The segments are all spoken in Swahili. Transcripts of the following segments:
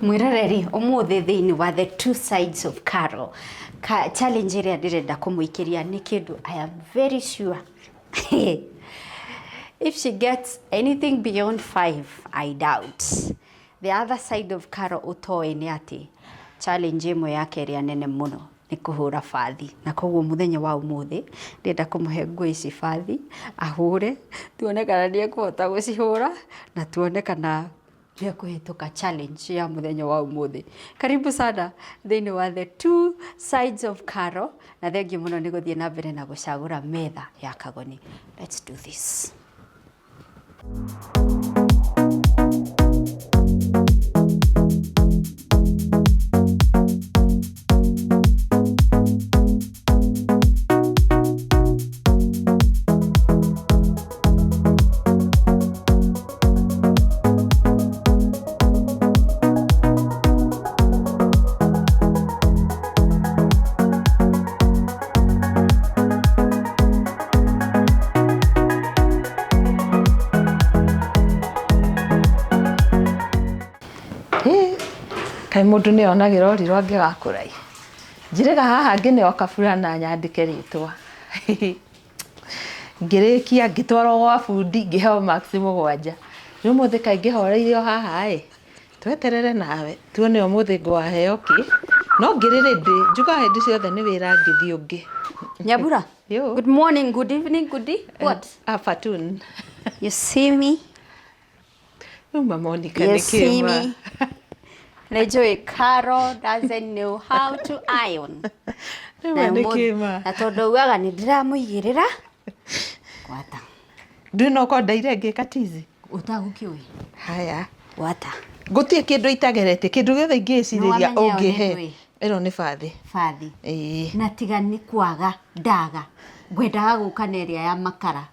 Mwiroreri umuthi thiini wa the two sides of Carol. Challenge ria ndirenda kumuikiria ni kindu I am very sure if she gets anything beyond 5, I doubt. The other side of Carol utoe ni ati challenge imwe yake ria nene muno ni kuhura fathi, na koguo muthenya wa umuthi ndenda kumuhe nguo ici fathi ahure, tuone kana ni ekuhota gucihura na tuone kana ni kuhituka challenge ya muthenya wa umuthi. Karibu sana thiini wa the two sides of Carol, na thengiu muno ni guthie na mbere na gucagura Metha ya Kagoni. Let's do this. Kai mundu ni onagira ori rwange wa kurai njirega haha ngine okabura na nyandike ritwa ngirikia ngitwaro gwa fundi ngiheo maximum 7 ni umuthi kai ngihoreirio haha tweterere nawe tuone umuthi ngwaheo ki no ngirire ndi njuga hindi ciothe ni wira ngithi ungi. Nyabura, good morning, good evening, what? Afternoon. You see me? Monica You see me? Najua Carol doesn't know how to iron. Na tondu ugaga ni ndiramuigirira gwata. Ndino ko ndaire ngikatizi Utagukiwe. Haya. Gwata. Gutie kindu itagerete kindu giothe ingiciria ungihe. Ino ni fathi. Fathi. Na tiga ni kwaga ndaga. Ngwendaga guka na area ya makara.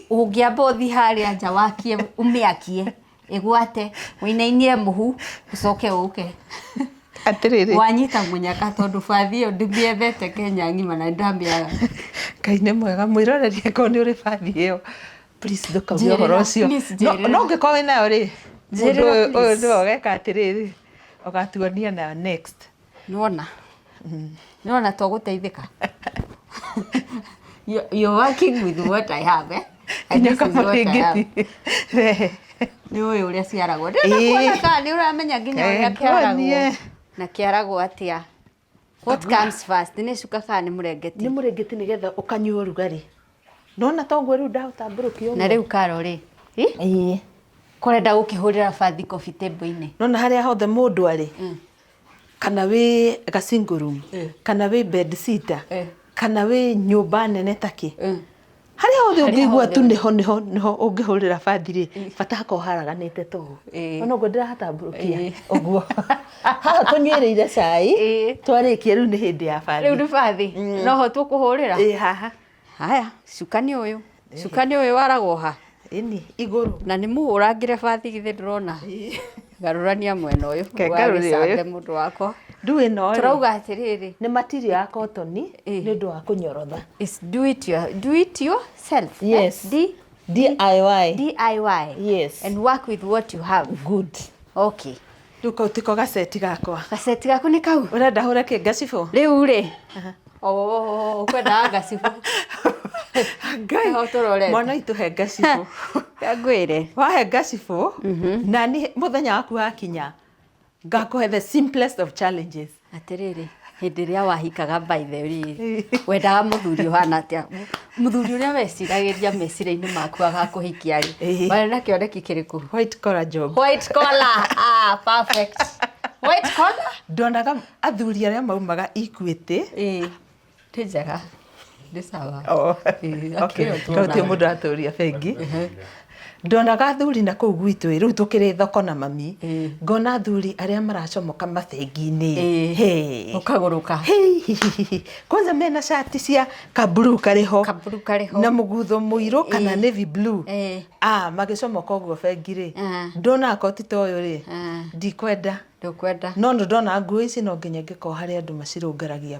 Ungiamba uthi haria nja wakie umiakie. Igwate winainie muhu ucoke uke atiriri wanyita munyaka tondu fathi iyo ndimiethete Kenya ngima na ndambiaga Ngai ni mwega mwiroreri ko ni uri fathi iyo please ndukawe uhoro ucio no ngiko wina uri ndu ndogeka atiriri ogatuonia na next nona toguteithika you're working with what I have and this is what I have. Ni uyu uria ciaragwo ndikuona kana ni uramenya nginya uria kiaragwo na kiaragwo atia. What comes first ni cuka kana ni murengeti nigetha ukanyua rugari nona tongu riu ndahutamburukio na riu Carol ri kurenda gukihurira fathi coffee table ini nona haria hothe mundu ari kana wi ga single room kana wi bed sitter kana wi nyumba nene taki haria hothe ungigua tu niho ungihurira fathi ri bata hako haraganite tu ono ngo ndirahatamburukia oguo haha tunywereire cai twarikia riu ni hindi ya fathi riu ni fathi noho tukuhurira haha haya cukani uyu waragwo ha ini iguru na ni muhurangire fathi githe ndirona garurania mwena uyu garurire mundu wako ndui no turauga atiriri ni material ya cotton ni ndu wa kunyorotha is do it yourself. Yes. DIY. Yes. And work with what you have. Good. Okay. Duka utiko gaseti gakwa gaku ni kau urenda hure ki gacibo riu ri kwenda gacibo Ngai hotorore mwana ituhe gacibo ngwire wahe gacibo na ni muthenya waku wakinya ngakuhe the simplest of challenges atiriri hindi ria wahikaga by the way wendaga muthuri uhana atia muthuri uria weciragiria mecira-ini maku agakuhikia ri wena kioneki kiriku white collar job perfect white collar ndonaga athuri aria maumaga Equity ti njega ni sawa okay kauti mundu aturia bengi ndonaga athuri na kuu gwitu riu tukiri thoko na mami ngona athuri aria maracomoka mabengi-ini ukaguruka kwanza mena shati cia kaburu kariho na mugutho muiro kana navy blue magicomoka uguo bengi ri ndona koti to uyu ri ndikwenda no ndona nguo ici no nginya ngiko hari andu macirungaragia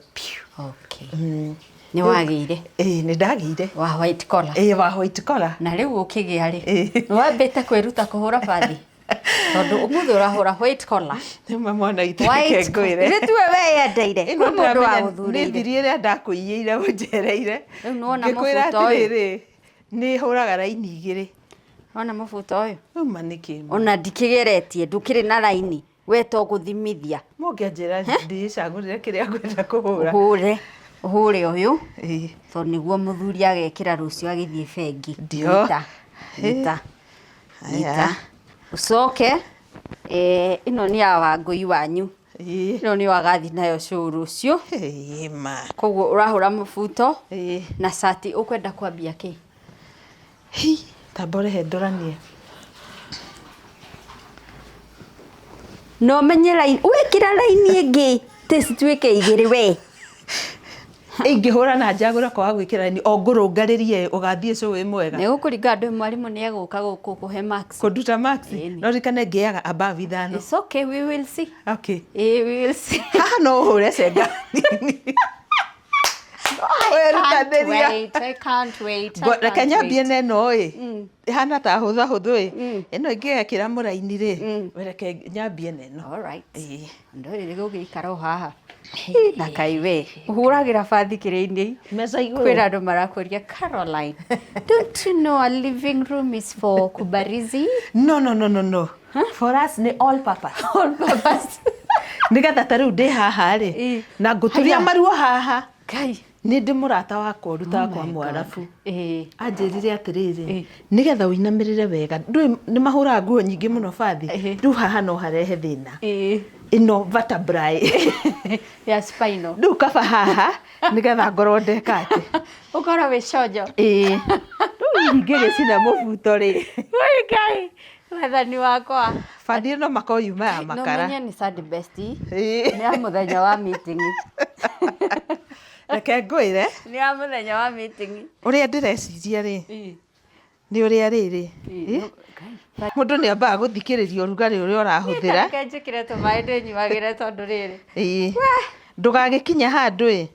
Ni wagire? Ni ndagire. Wa white collar. Wa white collar. Na riu ukigia ri. Ni wambite kwiruta kuhura bathi. tondu umuthi urahura white collar Nĩma mwana itake ngwĩre. Nĩ tuwe weyendeire. Kwĩ mũndũ wa gũthurĩire. Nĩ thiri ĩrĩa ndakwĩiyĩire ũnjereire. Rĩu nĩwona Ngĩkwĩra mũbuto ũyũ. atĩrĩrĩ, nĩ hũraga raini igĩrĩ. Wona mũbuto ũyũ. Uma nĩkĩ? Ona ndikĩgeretie ndũkĩrĩ na raini. We to gũthimithia. Mũngĩanjĩra ndĩcagũrĩre kĩrĩa ngwenda kũhũra. Ũhũre ũyũ. Ĩĩ. Tondũ nĩguo mũthuri agekĩra rũciũ agĩthiĩ bengi. Ndio. Nyita. Ucoke ĩno nĩ ya Wangũi wanyu. Ĩno nĩ wagathi nayo show rũciũ. Ma. Koguo ũrahũra mũbuto. Ĩĩ. Na shati ũkwenda kwambia kĩ? Tamba ũrehe ndoranie. No menye raini. Wĩkĩra raini ĩngĩ. Tĩcituĩke igĩrĩ we. Ingĩhũra na njagũra kwa gwĩkĩra raini o ngũrũngarĩrie ũgathiĩ show mwega. Nĩ gũkũringa andũ mwarimũ nĩ egũka kũhe max. Kũnduta max. No rikane ngĩaga above ithano. It's okay, we will see. Okay. We will see. Haha no ũhũre cenga. I can't wait. Reke nyambie na ĩno ĩ. Ihana ta hũtha hũthũ ĩ. Ĩno ingĩgekĩra mũraini rĩ. Reke nyambie na ĩno. All right. Ndorire gũgĩikara o haha. Na kaiwe. Ũhũragĩra bathi kĩrĩ-inĩ. Mesa igũrũ. Kwĩna andũ marakũria Caroline. Don't you know a living room is for kubarizi? No. For us nĩ all purpose. All purpose. Nĩgetha ta rĩu ndĩ haha rĩ. Na ngũturia maruo haha. Ngai. Nĩ ndĩ mũrata wakwa ũrutaga kwa Mwarabu. Anjĩrire atĩrĩrĩ, nĩgetha ũinamĩrĩre wega. Ndũĩ nĩ mahũraga nguo nyingĩ mũno bathi. Rĩu haha no harehe thĩna. Ĩno vertebrae. Ya spinal. Rĩu kaba haha nĩgetha ngorwo ndeka atĩ. Ũkorwo wĩ cojo. Rĩu ingĩgĩcina mũbuto rĩ. Ngai. Wathani wakwa. Bathi ĩno mako yuma ya makara. No menye nĩ sad bestie. Nĩ ya mũthenya wa meeting. Reke ngwĩre. Nĩ ya mũthenya wa meeting. Ũrĩa ndĩreciria rĩ. Nĩ ũrĩa rĩrĩ. Mũndũ nĩ ambaga gũthikĩrĩria ũrugarĩ ũrĩa ũrahũthĩra. Reke njĩkĩre tũmaĩ ndĩnyuagĩre tondũ rĩrĩ. Ndũgagĩkinya handũ ĩ.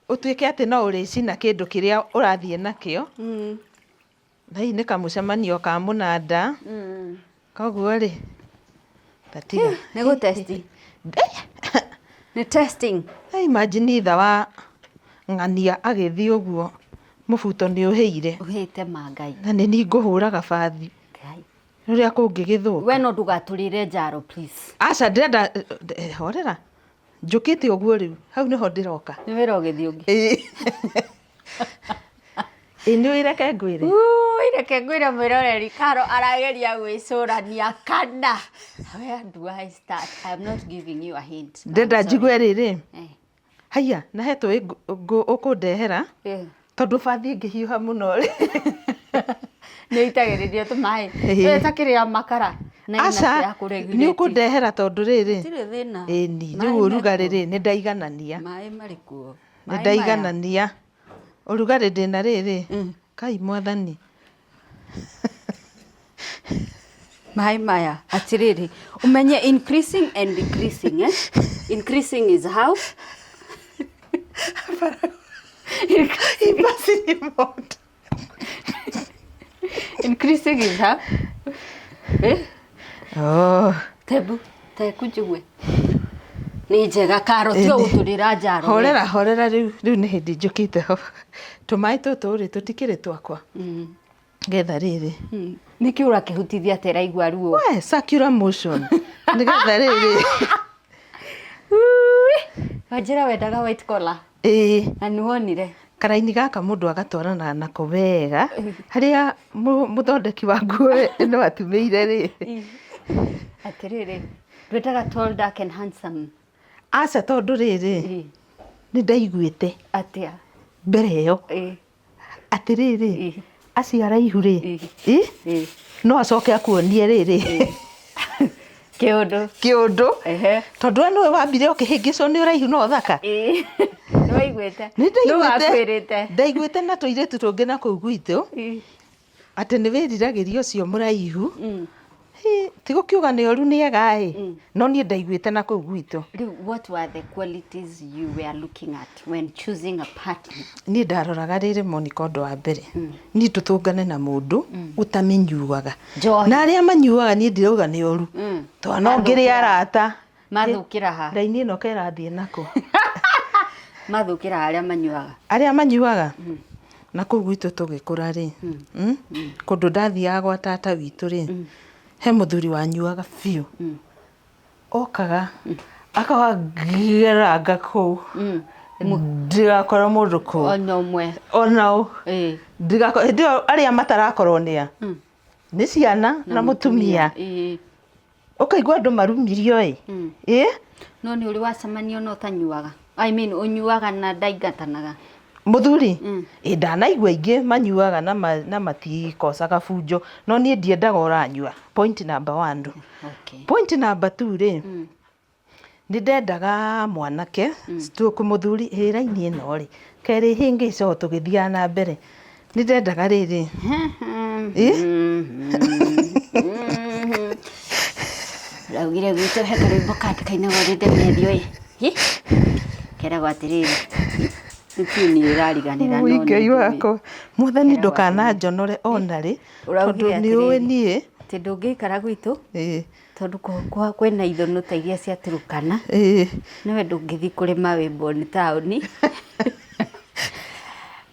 Ũtuĩke atĩ no ũrĩcina kĩndũ kĩrĩa ũrathiĩ nakĩo. Na hii nĩ kamũcemanio ka mũnanda. Koguo rĩ. Tatiga. Nĩ gũtesti. Nĩ testing. Imagine itha wa ng'ania agĩthiĩ ũguo mũbuto nĩ ũhĩire. Ũhĩte ma Ngai. Na nĩ niĩ ngũhũraga bathi. Ngai. Rĩrĩa kũngĩgĩthũka. We no ndũgatũrĩre njaro please. Aca ndĩrenda horera. Njũkĩte ũguo rĩu. Hau nĩho ndĩroka. Nĩ wĩra ũgĩthiĩ ũngĩ. Nĩ wĩreke ngwĩre. Reke ngwĩre mwĩroreri Karo arageria gwĩcũrania kana. Where do I start? I'm not giving you a hint. Ndenda njigue rĩrĩ. Haiya, nahetwo ũkũndehera. Tondũ bathi ĩngĩhiũha mũno rĩ. Nĩ itagĩrĩrio tũmaĩ. Nĩ takĩrĩa makara. Aca, nĩ ũkũndehera tondũ rĩrĩ. Tirĩ thĩna. Ĩni, rĩu ũrugarĩ rĩ, nĩ ndaiganania. Maĩ marĩ kuo. Nĩ ndaiganania. Ũrugarĩ ndĩna rĩrĩ. Kai mwathani. Maĩ maya atĩrĩrĩ umenye increasing and decreasing increasing is how increasing is how tebu tekunjigwe nĩ njega Karo tio gũtũrĩra njaro horera rĩu nĩ hĩndĩ njũkĩte ho tũmaĩ tũtũ rĩ tũtikĩrĩ twakwa getha rĩrĩ nĩkĩ ũrakĩhutithia atĩ raigua ruo we circular motion nĩgetha rĩrĩ Wajira wendaga white collar na nĩwonire karaini gaka mũndũ agatwarana nako wega harĩa mũthondeki wa nguo ĩno atumĩire rĩ atĩrĩrĩ ndwĩtaga tall dark and handsome aca tondũ rĩrĩ nĩ ndaiguĩte atĩa mbere ĩyo atĩrĩrĩ aciara ihu rĩ no acoke akuonie rĩrĩ kĩũndũ tondũ we nĩwe wambire ũkĩhĩngĩcwo nĩ ũraihu no thaka nĩwaiguĩte ndaiguĩte na tũirĩtu tũngĩ na kũu gwitũ atĩ nĩ wĩriragĩria ũcio mũraihu tigo kiuga nä oru nä ega no niä ndaiguä na kå u gwitå. What were the qualities you were looking at when choosing a partner? Niä ndaroraga rä rä Monica ũndũ wa mbere niä tå tå ngane na må ndå ũtamä nyuaga na arä a manyuaga niä ndirauga nä oru tondå no ngä rä arata mathå kä ra ha rainä ä no kerathiä nakå mathå kä ra arä a manyuaga na kå u gwitå tå gä kå ra rä kå ndå ndathiaga gwa tata witå rä he muthuri wanyuaga biũ okaga akageranga kũu ndigakorwo mũndũ kũu ona ndigakorwo arĩa matarakorwo nĩa nĩ ciana na mũtumia ũkaigua andũ marumirio no nĩ ũrĩ wacemania na ũtanyuaga ũnyuaga na ndaingatanaga muthuri ndanaigua ingĩ manyuaga na matikocaga bunjo no niĩ ndiendaga ũranyua. Point number 1. Point number 2 rĩ nĩ ndendaga mwanake stroke muthuri raini ĩno rĩ kerĩ hĩngĩco tũgĩthiaga na mbere nĩ ndendaga rĩrĩ raugire gwitũ he karwĩmbo kainagwo rĩndĩ mĩario keragwo atĩrĩrĩ Ngai wakwa Mwathani ndũkananjonore ona rĩ tondũ nĩ ũĩ niĩ atĩ ndũngĩikara gwitũ tondũ kwĩna ithono ta iria cia Turukana nĩwe ndũngĩthiĩ kũrĩma wĩ Boni taũni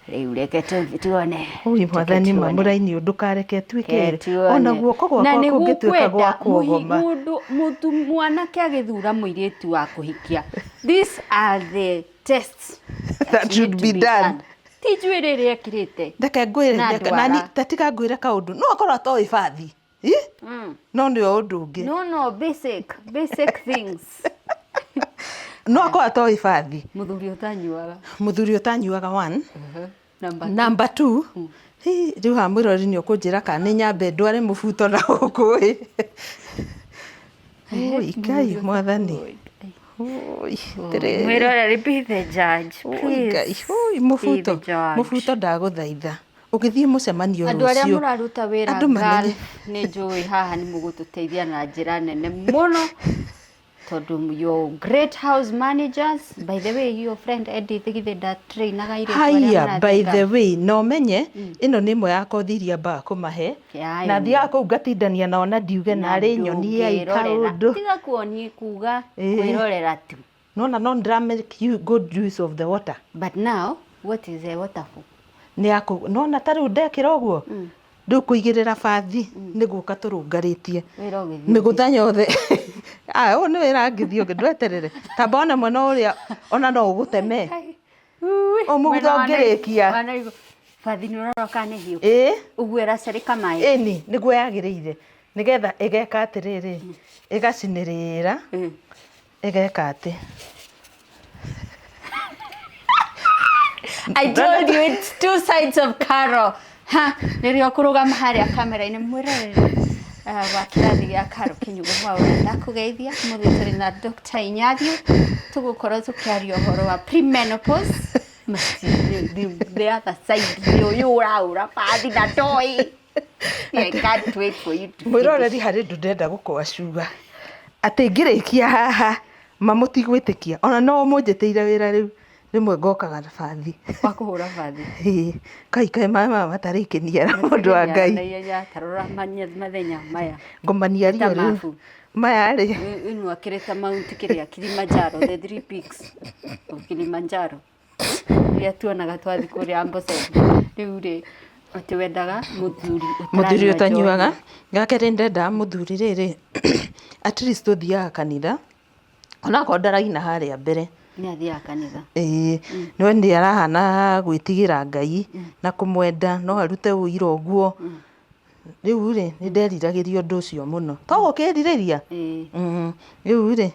rĩu reke tuone Mwathani mamũraini ndũkareke tuĩke ona guoko gwakwa kũngĩtuĩka gwa kuogoma mwanake agĩthura mũirĩtu wa kũhikia. These are the tests that should be done. Tijue rĩrĩ ekirĩte ndeke ngwĩre nani tatiga ngwĩre kaũndũ no akorwo atoĩ bathi no nĩ o ũndũ ũngĩ no basic things no akorwo atoĩ bathi muthuri ũtanyuaga 1 number 2 rĩu ha mwĩrori nĩ ũkũnjĩra kana nĩ nyambe ndware mũbuto na ũkũĩ Ngai Mwathani mwĩroreri be the judge please mũbuto ndagũthaitha ũgĩthiĩ mũcemanio rũciũ andũ arĩa mũraruta wĩra nĩ njũĩ haha nĩ mũgũtũteithia na njĩra nene mũno tondũ your great house managers. By the way, your friend Edith githe da trainaga ire haya by the way no menye ĩno nĩ ĩmwe ya kothi iria mbaga kũmahe na thiaga kũu ngatindania nao na ndiuge narĩ nyoni ya ikaũndũ tiga kuonie kuga kwĩrorera tu no ndra make you good use of the water. But now what is the water for? No na tarĩu ndekĩra ũguo rĩu kũigĩrĩra bathi nĩ gũka tũrũngarĩtie mĩgũtha yothe ũyũ nĩ wĩra ngĩthiĩ ũngĩ ndweterere tamba ona mwena ũrĩa ona no ũgũteme mũgũtha ũngĩrĩkia bathi nĩ ũrora kana hiũ ũguo ĩracereka maĩ nĩguo yagĩrĩire nĩgetha ĩgeka atĩrĩrĩ ĩgacinĩrĩra ĩgeka atĩ I told you it's two sides of Carol. Nĩrĩo kũrũgama harĩa kamera-inĩ mwĩrorere wa kĩrathi gĩa Carol Kinyugo mwaũrenda kũgeithia mũthĩ tũrĩ na Dr. Inyathio tũgũkorwo tũkĩaria ũhoro wa premenopause the other side ũyũ ũraũra bathi na ndoi. I can't wait for you to mwĩroreri harĩ ndũ ndenda gũkwa cuga atĩ ngĩrĩkia haha mamũtigwĩtĩkia ona no mũnjĩtĩire wĩra rĩu rĩmwe ngokaga na bathi wa kũhũra bathi kaikaĩ maĩ matarĩkĩnia na mũndũ wa Ngai tarora mathenya maya ngomania rio rĩu maya rĩ ĩno akĩrĩta Mount kĩrĩa Kilimanjaro the 3 peaks of Kilimanjaro iria tuonaga twathi kũrĩa Amboseli rĩu rĩ atĩ wendaga mũthuri ũtanyuaga gakerĩ ndenda mũthuri rĩrĩ at least ũthiaga kanitha onakorwo ndaraina harĩa mbere nĩ athiaga kanitha no nĩ arahana gwĩtigĩra Ngai na kũmwenda no arute ũira ũguo rĩu rĩ nĩ nderiragĩria ũndũ ũcio mũno to ũkĩrirĩria rĩu rĩ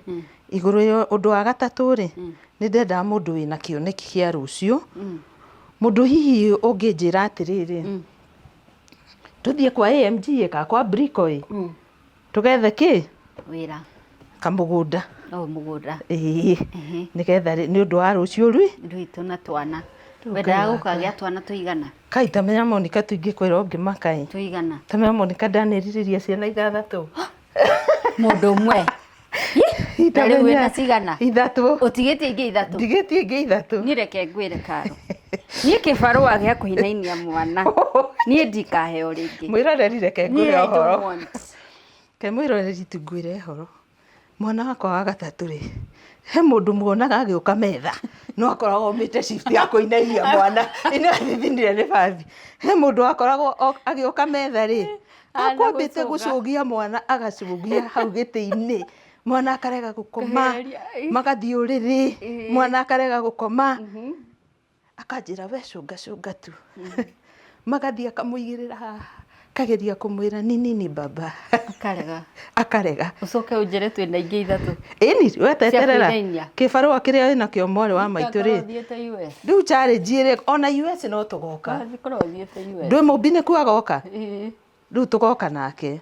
igũrũ ũndũ wa gatatũ rĩ nĩ ndendaga mũndũ wĩna kĩoneki kĩa rũciũ mũndũ hihi ũngĩnjĩra atĩrĩrĩ tũthiĩ kwa AMG ka kwa Brico tũgethe kĩ wĩra kamũgũnda mũgũnda nĩgetha nĩ ũndũ wa rũciũ rwitũ na twana Wendaga gũkagĩa twana tũigana? Kai tamenya Monica tũingĩkwĩra ũngĩmaka Tũigana. Tamenya Monica ndanĩriririe ciana 6. Mũndũ ũmwe. Rĩu wĩna cigana? 3. Ũtigĩtie ingĩ 3? Ndigĩtie ingĩ 3. Niĩ reke ngwĩre Karo. Niĩ kĩbarũa gĩa kũhinainia mwana. Niĩ ndikaheo rĩngĩ. Mwĩroreri reke ngwĩre ũhoro. Ke mwĩroreri tu ngwĩre ũhoro. Mwana wakwa wa 3 rĩ. He mũndũ muonaga agĩũka metha. No akoragwo mĩte shift ya kũinainia mwana. Ino thithinire nĩ bathi. He mũndũ akoragwo agĩũka metha rĩ. Akwambĩte gũcũgia mwana agacũgia hau gĩtĩ-inĩ. Mwana akarega gũkoma. Magathiĩ ũrĩrĩ. Mwana akarega gũkoma. Akanjĩra we cũnga tu. Magathiĩ akamũigĩrĩra haha. Kageria kũmwĩra nini baba. Akarega. Ũcoke ũnjĩre twĩna ingĩ 3. Ĩni weteterera. Kĩbarũa kĩrĩa wĩna kĩo mwarĩ wa maitũ rĩ. Rĩu challenge rĩ ona US no tũgoka. Ndwĩ mũmbinĩku agoka. Rĩu tũgoka nake.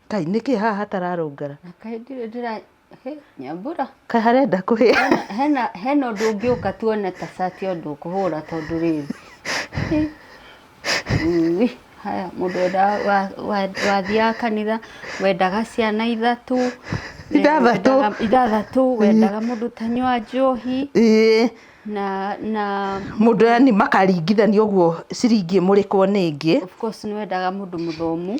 Kai nĩkĩ haha hatararũngara. Kai ndĩra Nyambura. Kai harenda kũhĩa. Hena ũndũ ũngĩũka tuone ta cati ũndũ kũhũra tondũ rĩrĩ. Haya mũndũ wathiaga kanitha wendaga ciana 3. 6. Wendaga mũndũ tanyua njohi. Na mũndũ yani makaringithania ũguo ciringi mũrĩkwo nĩngĩ. Of course nĩ wendaga mũndũ mũthomu.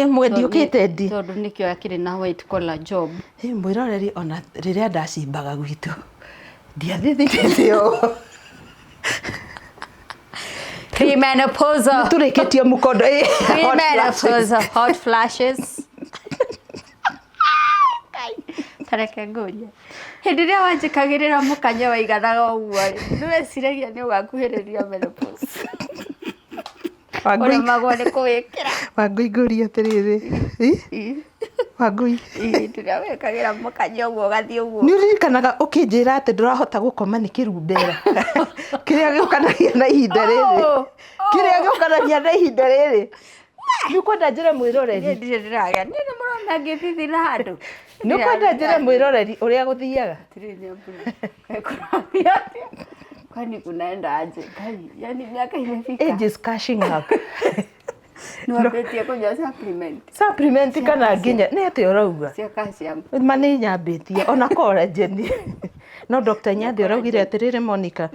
Mwendiũkĩte ndi. Tondũ nĩkĩo akĩrĩ na white collar job. Mwĩroreri ona rĩrĩa ndacimbaga gwitũ. Ndiathithĩte ũũ. Premenopause. Tũrĩkĩtie mũkondo. Premenopause. Hot flashes. Tareke ngũrie. Hĩndĩ ĩrĩa wanjĩkagĩrĩra mũkanye waiganaga ũguo rĩ. Nĩweciragia nĩ ũgakuhĩrĩria menopause. Ũremagwo nĩ kũwĩkĩra. Wangũi ngũria atĩrĩrĩ. Wangũi. Rĩrĩa wĩkagĩra mũkanye ũguo ũgathiĩ ũguo. Nĩ ũririkanaga ũkĩnjĩra atĩ ndũrahota gũkoma nĩ kĩrumbera. Kĩrĩa gĩũkanagia na ihinda rĩrĩ. Kĩrĩa gĩũkanagia na ihinda rĩrĩ. Nĩ kwenda njĩre mwĩroreri. Nĩ mũrona ngĩthithina handũ. Nĩ kwenda njĩre mwĩroreri ũrĩa gũthiaga. Kwani kunaenda aje? Yaani miaka imefika. Age is catching up. Niwabetie kunywa supplement. Supplement kana nginya nĩ atĩ ũrauga. Cia calcium. Mani nyambĩtie ona collagen. No Dr. Nyathi ũraugire atĩrĩrĩ Monica.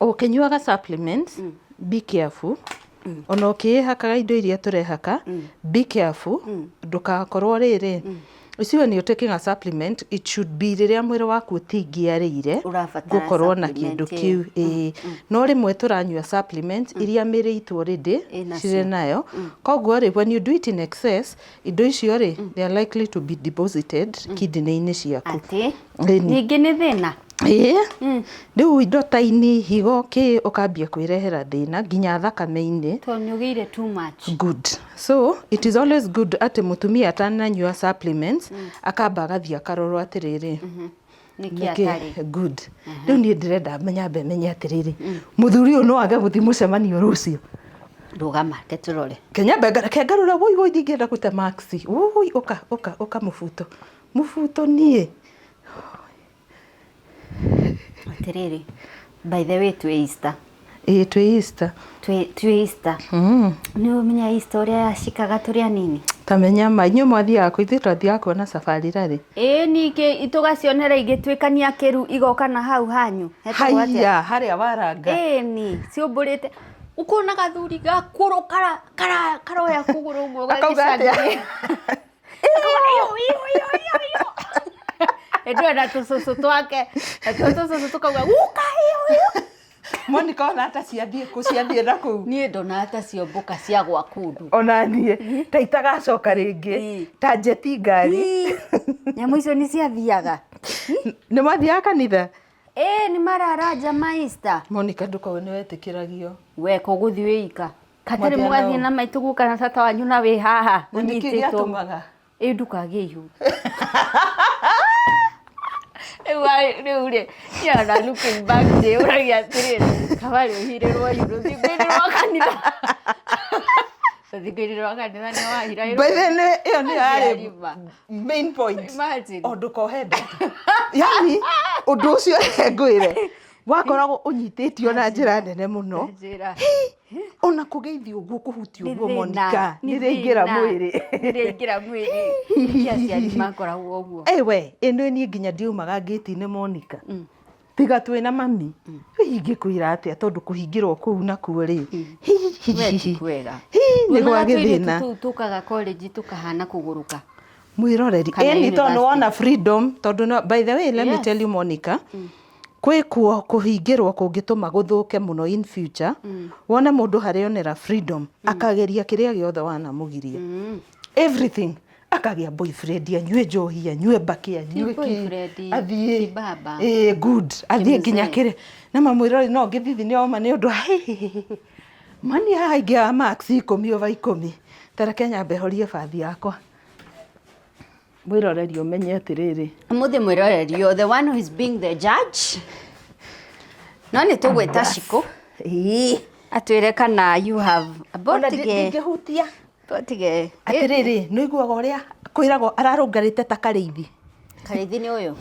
Ũkĩnyuaga supplements, be careful. Ona ũkĩhakaga indo iria tũrehaka, be careful. Ndũgakorwo rĩrĩ. Usiwe ni taking a supplement, it should be rĩrĩa mwĩrĩ waku ũtingiarĩire gũkorwo na kĩndũ kĩu. No rĩmwe tũranyua supplements iria mĩrĩ itũ already cirĩ nayo. Koguo rĩ, when you do it in excess, indo icio rĩ, they are likely to be deposited kidney-inĩ ciaku. Ningĩ nĩ thĩna. Rĩu indo ta ini higo ũkambia kwĩrehera thĩna nginya thakame-inĩ. Tondũ nĩũgĩire too much. Good. So it is always good atĩ mũtumia atananyua supplements akamba agathiĩ akarorwo atĩrĩrĩ. Nĩkĩ good. Rĩu niĩ ndĩrenda menye atĩrĩrĩ. Muthuri ũyũ no age gũthiĩ mũcemanio rũciũ. Rũgama ketũrore. Kenya kengarũra woi ndingĩenda gũte maxi. Woi ũka mũbuto. Mũbuto niĩ. Atĩrĩrĩ. By the way twĩ Easter. Twĩ Easter. Twĩ Easter. Nĩ ũmenya Easter ũrĩa yacikaga tũrĩ anini. Tamenya inyuĩ mwathiaga kũ ithuĩ twathiaga kuona safari rarĩ. Ningĩ tũgacionera igĩtuĩkania kĩru igoka na hau hanyu. Haiya harĩa waranga. Ni ciũmbũrĩte. Ukona gathuri gakũrũ karoya kũgũrũ ũguo gagĩcanjia. Edwenda tũcũcũ twake. Tũcũcũ tukauga uka hiyo. Monica ona hata ciathiĩ na kũu. Niĩ ndona hata ciombũka cia gwa kũndũ. Ona niĩ ta itagacoka rĩngĩ ta njeti ngari. Nyamũ icio nĩ ciathiaga. Nĩ mathiaga kanitha? Nĩ mararaja maista. Monica ndũkawe nĩ wetĩkĩragio. We kũgũthiĩ wĩika. Katarĩ mũgathiĩ na maitũgu kana tata wanyu na wĩ haha. Ũnyitĩtwo. Ndukagĩe ihu. Rĩu rĩ, yana looking back ndĩ ũragia atĩrĩrĩ, kabarĩ ũhirĩrwo rũthingo-inĩ rwa kanitha. Rũthingo-inĩ rwa kanitha nĩ wahirairwo. By the way, ĩyo nĩ yarĩ main point. O ndũkohe ndeto. Yani, ũndũ ũcio ngwĩre. wakoragwo unyitĩtio na njĩra nene mũno ona kũgeithio ũguo kũhuti ũguo Monica nĩ rĩingĩra mwĩrĩ aciari makoragwo ũguo we ĩno niĩ nginya ndiumaga ngĩti-inĩ Monica tiga twĩna mami ingĩkwĩra atĩa tondũ kũhingĩrwo kũu nakuo rĩ nĩ gwa gĩthĩna tukaga college tukahana kũgũrũka mwĩroreri ĩni tondũ wona freedom tondũ by the way let me tell you Monica kwĩkuo kũhingĩrwo kũngĩtũma gũthũke mũno in future wona mũndũ harĩonera freedom akageria kĩrĩa gĩothe wanamũgiria everything akagĩa boyfriend anyue njohi anyue mbaki anyue athiĩ good athiĩ nginya kĩrĩa na mamwĩrori no ngĩthithi nĩ oma nĩ ũndũ mani haingĩ wa max 10/10 tareke nyambe horie bathi yakwa mwĩroreri ũmenye atĩrĩrĩ mũthĩ mwĩroreri you're the one who is being the judge no nĩ tũgwĩta Cikũ atwĩre kana you have ndingĩhutia atĩrĩrĩ nĩ iguaga ũrĩa kwĩragwo ararũngarĩte ta karĩithi nĩ ũyũ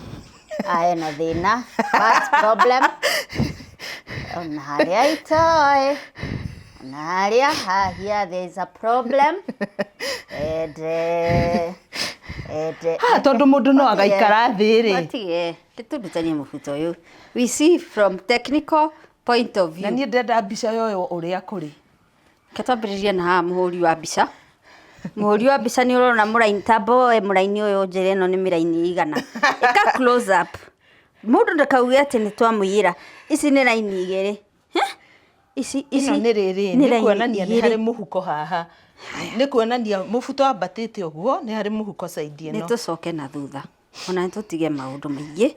ena thĩna what problem ona harĩa itoĩ ona harĩa hahia there's a problem tondũ mũndũ no agaikara thĩ rĩ matige tũrutanie mũbuto ũyũ we see from technical point of view na niĩ ndenda mbica yoyo ũrĩa kũrĩ ketwambĩrĩria na haha mũhũri wa mbica nĩ ũrona mũraini tambo mũraini ũyũ njĩra ĩno nĩ mĩraini igana ĩka close up mũndũ ndakauge atĩ nĩ twamũiyĩra ici nĩ raini igĩrĩ ici nĩ rĩrĩ nĩ kuonania nĩ harĩ mũhuko haha nĩ kuonania mũbuto ambatĩte ũguo nĩ harĩ mũhuko side ĩno nĩ tũcoke na thutha ona tũtige maũndũ maingĩ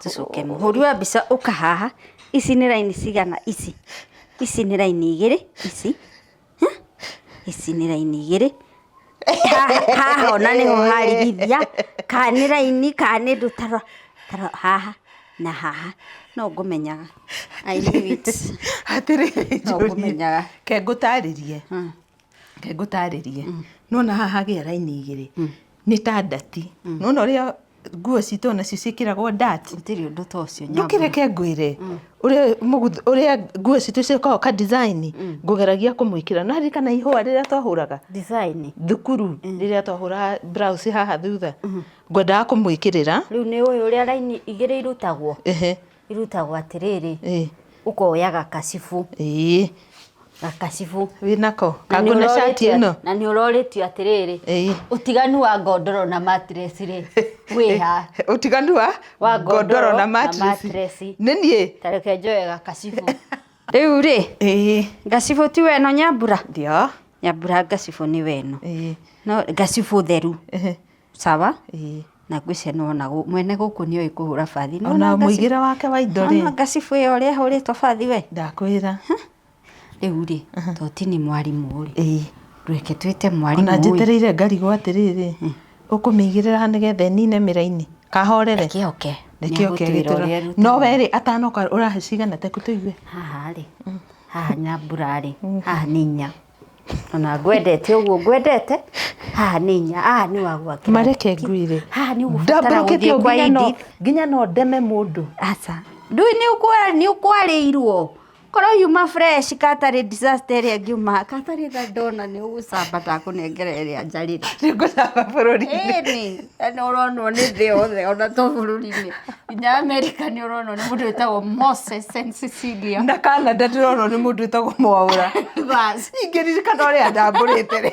tũcoke mũhũri wa mbica ũka haha ici nĩ raini cigana ici nĩ raini igĩrĩ ici nĩ raini igĩrĩ haha ona nĩho harigithia ka nĩ raini ka nĩ ndũtaro haha na haha no ngũmenyaga I knew it atĩrĩrĩ no ngũmenyaga ke ngũtarĩrie nona haha hagĩa raini igĩrĩ nĩ ta ndati nona ũrĩa nguo citũ nacio ciĩkĩragwo ndati gũtirĩ ũndũ ta ũcio ndũkĩreke ngwĩre ũrĩa nguo citũ ciĩkagwo ka design ngũgeragia kũmwĩkĩra no harĩ kana ihũa rĩrĩa twahũraga design thukuru rĩrĩa twahũra blouse haha thutha ngwendaga kũmwĩkĩrĩra rĩu nĩ ũyũ ũrĩa raini igĩrĩ irutagwo atĩrĩrĩ ũkoya gakacibu wĩnako kangũna shati ĩno na nĩ ũrorĩtio atĩrĩrĩ ũtiganu wa ngondoro na mattress rĩ wĩha ũtiganu wa ngondoro na mattress nĩ niĩ tareke njoe gakacibu rĩu rĩ gacibu ti weno nyambura nyambura gacibu nĩ weno no gacibu theru sawa na ngwĩcia nona mwene gũkũ nĩ oĩ kũhũra bathi ona mũigĩre wake wa indo rĩ ona gacibu ĩyo ũrĩa hũrĩtwo bathi we ndakwĩra rĩu rĩ toti nĩ mwarimũ rĩ rweke twĩte mwarimũ ona njetereire ngarigwo atĩrĩrĩ ũkũmĩigĩrĩra nĩgetha nine mĩraini kahorere nĩkĩoke gĩtũra no werĩ atanoka ũrahe cigana teku tũigue haha rĩ haha nyambura rĩ haha nĩ 4 ona ngwendete ũguo ngwendete haha nĩ 4 haha nĩ wagwake mareke ngwire haha nĩ ũgũbatara gũthiĩ kwa Edith nginya no ndeme mũndũ aca ndũĩ nĩ ũkwarĩirwo korwo yuma fresh katarĩ disaster ĩrĩa ngiuma katarĩ tha ndona nĩ ũgũcamba ndakũnengera ĩrĩa njarĩra nĩ ngũcamba bũrũri-inĩ nĩ ũronwo nĩ thĩ yothe ona to bũrũri-inĩ nginya America nĩ ũronwo nĩ mũndũ wĩtagwo Moses Cecilia na Canada ndĩronwo nĩ mũndũ wĩtagwo Mwaura bas ingĩririkana ũrĩa ndambũrĩte rĩ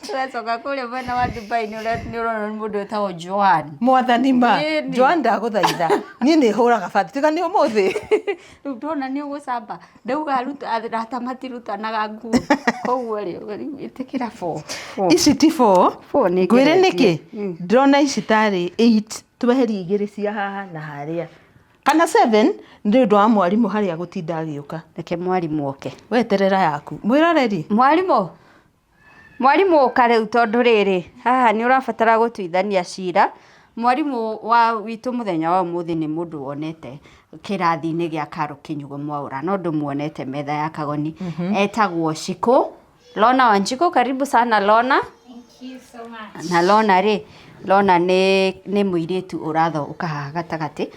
Tũracoka kũrĩa mwena wa Dubai nĩ ũrona nĩ mũndũ wĩtagwo Joan. Mwathani ma, Joan ndagũthaitha. Niĩ nĩ hũraga bathi, tiga nĩ ũmũthĩ. Rĩu ndona nĩ ũgũcamba. Ndauga arata matirutanaga nguo. Koguo rĩ, ĩtĩkĩra 4. Ici ti 4. Ngwĩre nĩkĩ? Ndĩrona ici tarĩ 8. Tweherie igĩrĩ cia haha na harĩa. Kana 7 nĩ ũndũ wa mwarimũ harĩa gũtinda agĩũka. Reke mwarimũ oke. Weterera yaku. Mwĩroreri. Mwarimũ ũka rĩu tondũ rĩrĩ haha nĩ ũrabatara gũtuithania cira. Mwarimũ wa witũ mũthenya wa ũmũthĩ nĩ mũndũ wonete kĩrathi-inĩ gĩa Karo Kĩnyugo Mwaura no ndũmuonete metha ya Kagoni. Etagwo Cikũ. Lona Wanjikũ, karibu sana Lona. Thank you so much. Na Lona rĩ Rona nĩ mũirĩtu ũrathoka haha gatagati.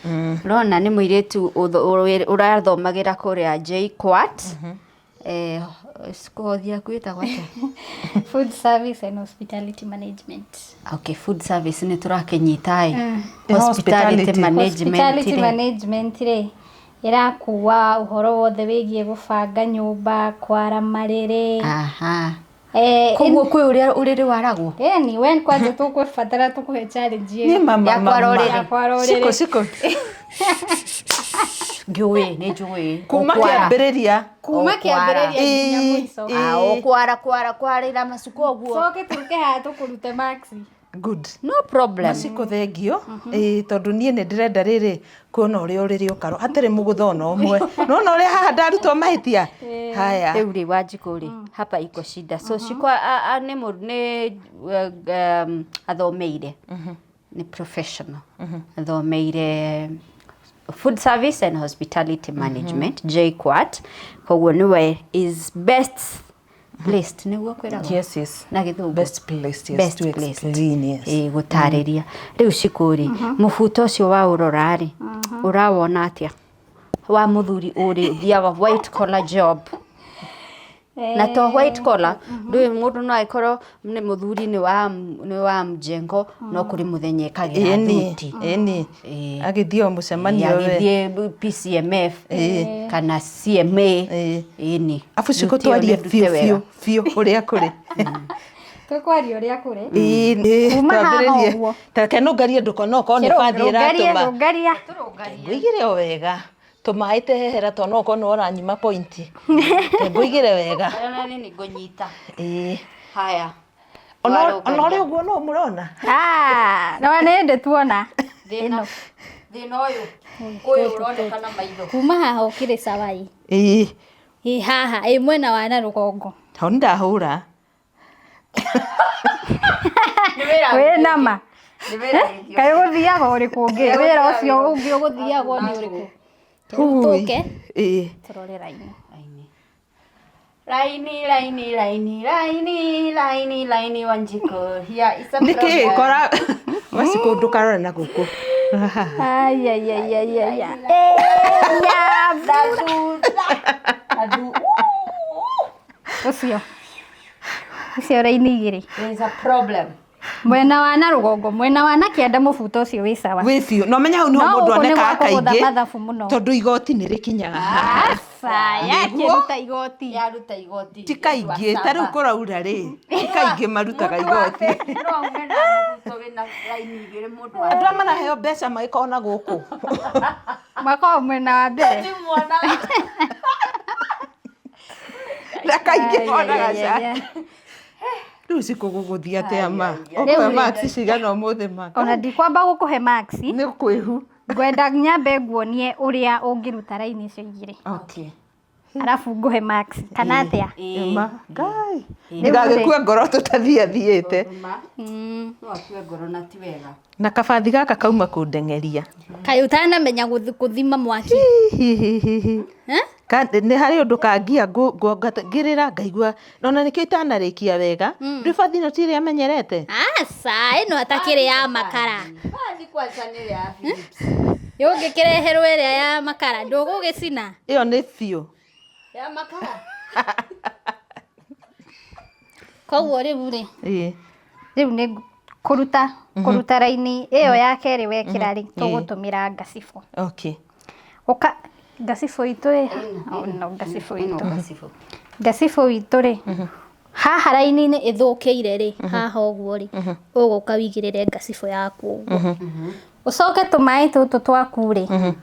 Rona nĩ mũirĩtu ũrathomagira kũrĩa JKUAT. Sikothia kwita gwata. Food service and hospitality management. Okay, food service nĩ tũrakenyita hospitality management re irakuwa uhoro wothe wigie gubanga nyumba, kwara marĩrĩ. Aha. Koguo kwĩ ũrĩrĩ waragwo. Ni wen kwanje tukũbatara tukuhe challenge Ni mama ya kwarorĩre. Siko. Njũĩ. Kuma kĩambĩrĩria nginya mũico. Kwarĩra macuka ũguo. Coke tuke haha tukũrute maxi. Good. No problem. Maciko thengio. Tondũ niĩ nĩ ndĩrenda rĩrĩ kuona ũrĩa ũrĩrĩ ũkaro. Hatarĩ mũgũtha ona ũmwe. Nona ũrĩa haha ndarutwo mahĩtia. Haya. Rĩu rĩ Wanjikũ rĩ hapa iko shida. So cikwa nĩ athomeire. Nĩ professional. Athomeire food service and hospitality management, JKUAT. Koguo niwe is best placed niguo kwĩragwo. Yes. Na gĩthũngũ. Best placed, yes, Best to placed. explain, yes. Gũtarĩria. Rĩu Cikũ rĩ mũbuto ũcio wa ũrora rĩ ũrawona atĩa? Wa Muthuri ũrĩ thiaga white collar job. Na to white collar, ndũĩ mũndũ no akorwo nĩ Muthuri nĩ wa mjengo no kũrĩ mũthenya ekagira thuti. Agĩthiĩ o mũcemanio we. Agĩthiĩ PCMF kana CMA. Ĩni. Afu Cikũ twarie biũ ũrĩa kũrĩ. Tukwaria ũrĩa kũrĩ. Kuma haha ũguo. Take nũngarie ndũkona okorwo nĩ bathi ĩratũma. Rũngaria. Ngũigire o wega. Tumaite hehera to no kono oranyima point. Ngũigire wega. Ona nini ngũnyita. Haya. Ona ũrĩa ũguo no mũrona. No nĩ tuona. Thĩna ũyũ ũronekana maitho. Kuma haha ũkĩrĩ Sawai. Haha mwena wa na rũgongo. Hau ndahũra. Wĩ nama. Kaĩ gũthiaga ũrĩkũ ũngĩ? Wĩra ũcio ũngĩ ũgũthiagwo nĩ ũrĩkũ? Tuke. Turore raini. Laini Wanjikũ. Here is a problem. Niki kora Wanjikũ ndukarore na gũkũ. Ucio raini igĩrĩ. There is a problem. Mwena wa na rũgongo, mwena wa na kĩanda mũbuto ũcio wĩ sawa. Wĩ biũ. No menya hau nĩho mũndũ onekaga kaingĩ. Mũno. Tondũ igoti nĩ rĩkinyaga haha. Yaruta igoti. Ti kaingĩ, ta rĩu kũraura rĩ. Ti kaingĩ marutaga igoti. Andũ arĩa maraheo mbeca magĩkorwo na gũkũ. Makorwo mwena wa mbere. Na kaingĩ monaga ca. Rĩu Cikũ gũgũthiĩ atĩa ma? Ũkũhe max cigana ũmũthĩ ma? Ona ndikwamba gũkũhe max. Nĩ kwĩhu. Ngwenda nyambe nguonie ũrĩa ũngĩruta raini icio igĩrĩ. Okay. Arabu ngũhe max. Kana atĩa? Ma, Ngai. Ndĩgagĩkue ngoro tũtathiathiĩte. No akue ngoro na ti wega. Na kabathi gaka kauma kũndeng'eria. Kaĩ ũtanamenya gũthima mwaki. Nĩ harĩ ũndũ kangia ngĩrĩra ngaigua nona nĩkĩo itanarĩkia wega. Rĩbathi ĩno ti ĩrĩa menyerete. Aca ĩno atakĩrĩ ya makara. Ni kwanza nĩ ya Philips. Yũngĩkĩreherwo ĩrĩa ya makara ndũgũgĩcina. Ĩyo nĩ biũ. Ya makara. Koguo rĩu rĩ. Rĩu nĩ kũruta raini ĩyo ya kerĩ wekĩra rĩ tũgũtũmĩra ngacibũ. Okay. Ngacibũ itũ rĩ. No ngacibũ itũ rĩ. Haha raini-inĩ ĩthũkĩire rĩ. Haha ũguo rĩ. Ũgũka wĩigĩrĩre ngacibũ yaku ũguo. Ũcoke tũmaĩ tũtũ twaku rĩ.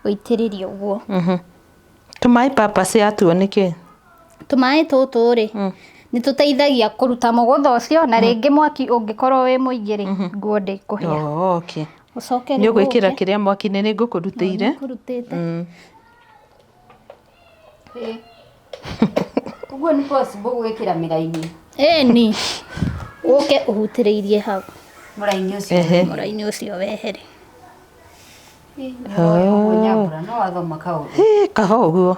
Ũitĩrĩrie ũguo. Tũmaĩ purpose yatuo nĩkĩ? Tũmaĩ tũtũ rĩ. Nĩ tũteithagia kũruta mũgũtha ũcio na rĩngĩ mwaki ũngĩkorwo wĩ mũingĩ rĩ. Nguo ndĩkũhĩa. Okay. Ũcoke nĩ ũgwĩkĩra kĩrĩa mwaki-inĩ nĩ ngũkũrutĩire. Ũguo nĩ possible gwĩkĩra mĩraini. Ĩni. Ũke ũhutĩrĩirie hau. Mũraini ũcio wehere. No athoma kaũndũ. Kaho ũguo.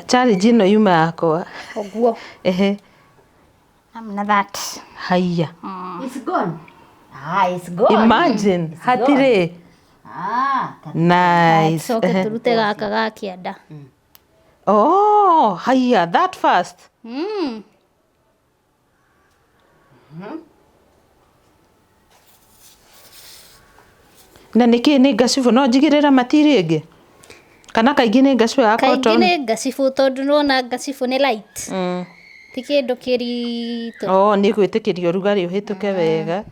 Challenge ĩno yuma yakwa. Ũguo. Ehe. I'm not that. Haiya. It's gone. It's good. Imagine. It's Hatire. good. Nice. Coke turute gaka ga kĩanda. Oh, haya, that fast. Na nĩkĩ nĩ ngacibu no njigĩrĩra matiri ĩngĩ? Kana kaingĩ nĩ ngacibu ya cotton? Kaingĩ nĩ ngacibu tondũ nĩwona ngacibu nĩ light. Ti kĩndũ kĩritũ. Oh, nĩ gwĩtĩkĩria ũrugarĩ ũhĩtũke wega.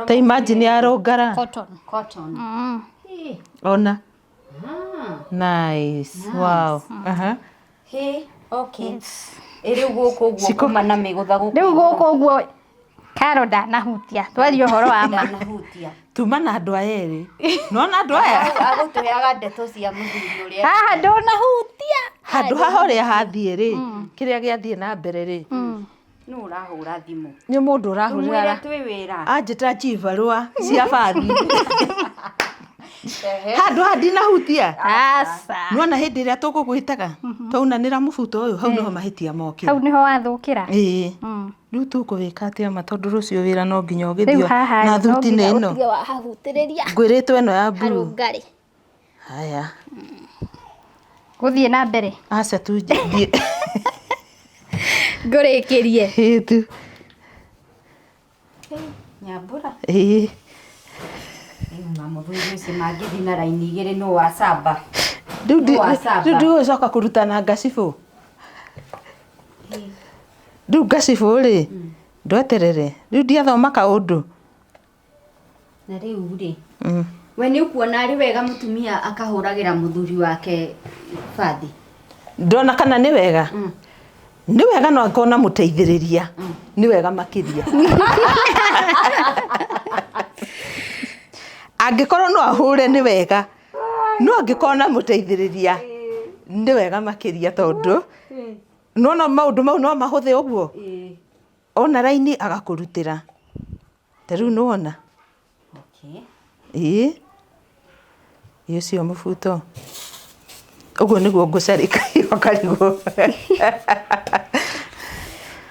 Ta imagine yarũngara. Cotton. Ona. Nice. Wow. Okay. Rĩu gũkũ ũguo kuma na mĩgũtha gũkũ. Rĩu gũkũ ũguo Karo ndanahutia. Twaria ũhoro wa ma. Tuma na andũ aya erĩ. Nona andũ aya? Agũtũheaga ndeto cia mũthuri ũrĩa. Haha ndonahutia. Handũ haha ũrĩa hathiĩ rĩ, kĩrĩa gĩathiĩ na mbere rĩ. Nũ ũrahũra thimũ. Nĩ mũndũ ũrahũrĩra. Twĩ wĩra. Anjĩta chivarua cia bathi. Handũ handinahutia. Asa. Nuona hĩndĩ ĩrĩa tũgũgwĩtaga twaunanĩra mũbuto ũyũ hau niho mahĩtia mokĩra. Hau niho wathũkĩra. Ĩĩ. Rĩu tũkũwĩka atĩa ma tondũ rũciũ wĩra no nginya ũgĩthio na thuti-inĩ ĩno. Rĩu haha wahutĩrĩria. Ngwĩrĩtwo ĩno ya blue. Harũngarĩ. Haya. Gũthiĩ na mbere. Aca tu thiĩ. Ngũrĩkĩrie. Hĩtu. Nyambura. Ĩĩ. Na mũthuri ũcio mangĩthiĩ na raini igĩrĩ nũ wa camba. Rĩu ndĩgũcoka kũruta na ngacibũ. Rĩu ngacibũ rĩ, ndweterere. Rĩu ndiathoma kaũndũ. Na rĩu rĩ, we nĩ ũkuona arĩ wega mũtumia akahũragĩra mũthuri wake bathi? Ndona kana nĩ wega? Nĩ wega no akona mũteithĩrĩria. Nĩ wega makĩria. Angĩkorwo no ahũre nĩ wega. No angĩkona mũteithĩrĩria nĩ wega makĩria tondũ nona maũndũ mau no mahũthĩ ũguo. Ona raini agakũrutĩra. Ta rĩu nĩwona? Ĩĩ. Ũcio mũbuto. Ũguo nĩguo ngũcarĩka hiyo karigũ.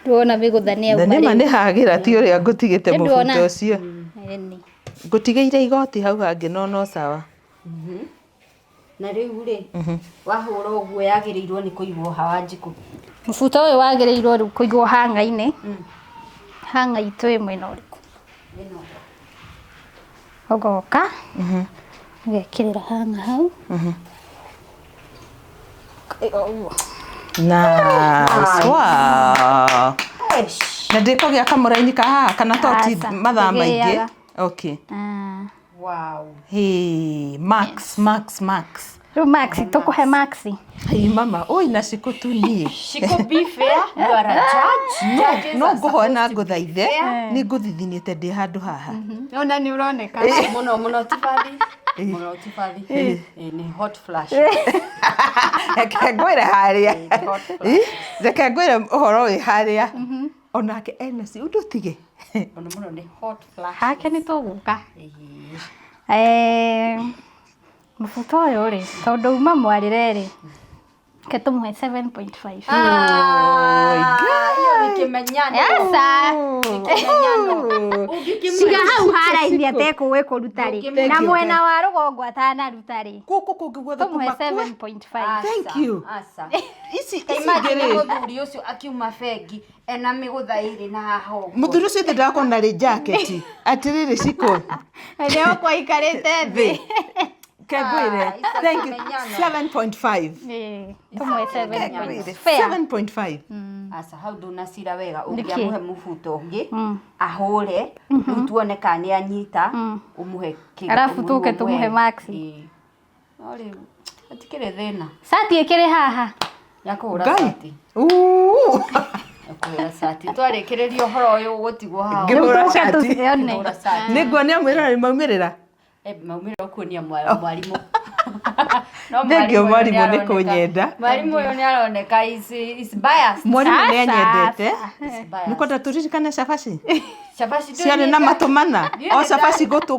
Ndĩrona mĩgũtha nĩ auma rĩu. Na nĩma nĩ hagĩra ti ũrĩa ngũtigĩte mũbuto ũcio. Ngũtigĩire igoti hau hangĩ no sawa. Na rĩu rĩ, wahũra ũguo yagĩrĩirwo nĩ kũigwo hawa njiko. Mũbuto ũyũ wagĩrĩirwo rĩu kũigwo hanga-inĩ. Hanga itũ ĩ mwena ũrĩkũ? Ũgoka. Ũgekĩrĩra hanga hau. Nice. Wow. Na ndĩkũgĩa kamũraini ka haha kana toti mathaa maingĩ. Okay. Wow. Hey, Max. Rĩu Max, tũkũhe Max. Hey mama, oi na cikutunie. Shiko be fair, you are a judge. No ngũhoya na ngũthaithe, nĩ ngũthithinĩte ndĩ handũ haha. Ona nĩ ũroneka. Mũno tibathi. Mũno tibathi. Nĩ hot flash. Reke ngwĩre harĩa. Reke ngwĩre ũhoro wĩ harĩa. Onake ena ci ũndũtige. Mũno nĩ hot flash. Hake nĩ tũgũka. Mũbuto ũyũ rĩ, tondũ uma mwarĩre rĩ, ke tũmũhe 7.5. Iyo nĩ kĩmenyano. Yesa. Ciga hau hara-inĩ atekũĩ kũruta rĩ. Na mwena wa rũgongo atanaruta rĩ. Gũkũ kũngĩ guothe Tũmũhe 7.5. Thank you. Ici imagine mũthuri ũcio akiuma bengi ena mĩgũtha ĩrĩ na haha ũguo. Mũthuri ũcio thĩ ndakona rĩ jacket. Atĩrĩrĩ ciko. Ndio kwa ikarĩte thĩ. Kagwire. Thank you. 7.5. Tũmũhe 7.5. 7.5. Asa hau ndunacira wega ũngĩamũhe mũbuto ũngĩ ahũre rĩu tuone kana nĩ anyita ũmũhe kĩndũ. Arabu tũke tũmũhe Max. No rĩu hatikĩrĩ thĩna. Sati ĩkĩrĩ haha. Ya kũhũra sati. Kũhũra sati. Twarĩkĩrĩria ũhoro ũyũ gũtigwo haha. Ngĩhũra sati. Nĩguonia mwĩroreri maumĩrĩra. Maumĩrĩra kuonia mwarimũ. Thengio mwarimũ nĩ kũnyenda. Mwarimũ ũyũ nĩ aroneka is biased. Mwarimũ nĩ anyendete. Nĩ kwenda tũririkane cabaci. Cabaci ciarĩ na matũmana. O cabaci gũtũ.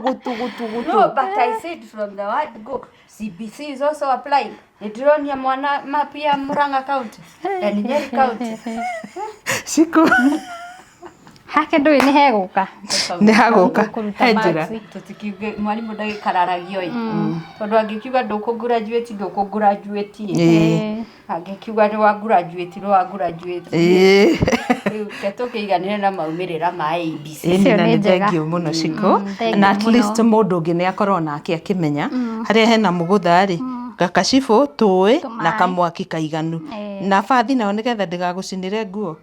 No, but I said from the word go. CBC is also applying. Nĩndĩronia mwana map ya Murang'a County. And Nyeri County. Ciko. hake ndui ni heguka Nĩ hagũka. Kũruta He njĩra. marks. Tutikiuge mwalimu ndagikararagio tondu angikiuga ndukugraduate angikiuga ni wa graduate riu ketukiiganire na maumirira ma ABC Ĩĩ na nĩ thengiũ mũno Ciko na at least mũndũ ũngĩ nĩ akorwo nake akĩmenya harĩa hena mũgũtha rĩ gakacibũ tũĩ na kamwaki kaiganu na bathi nayo nĩgetha ndĩgagũcinĩre nguo.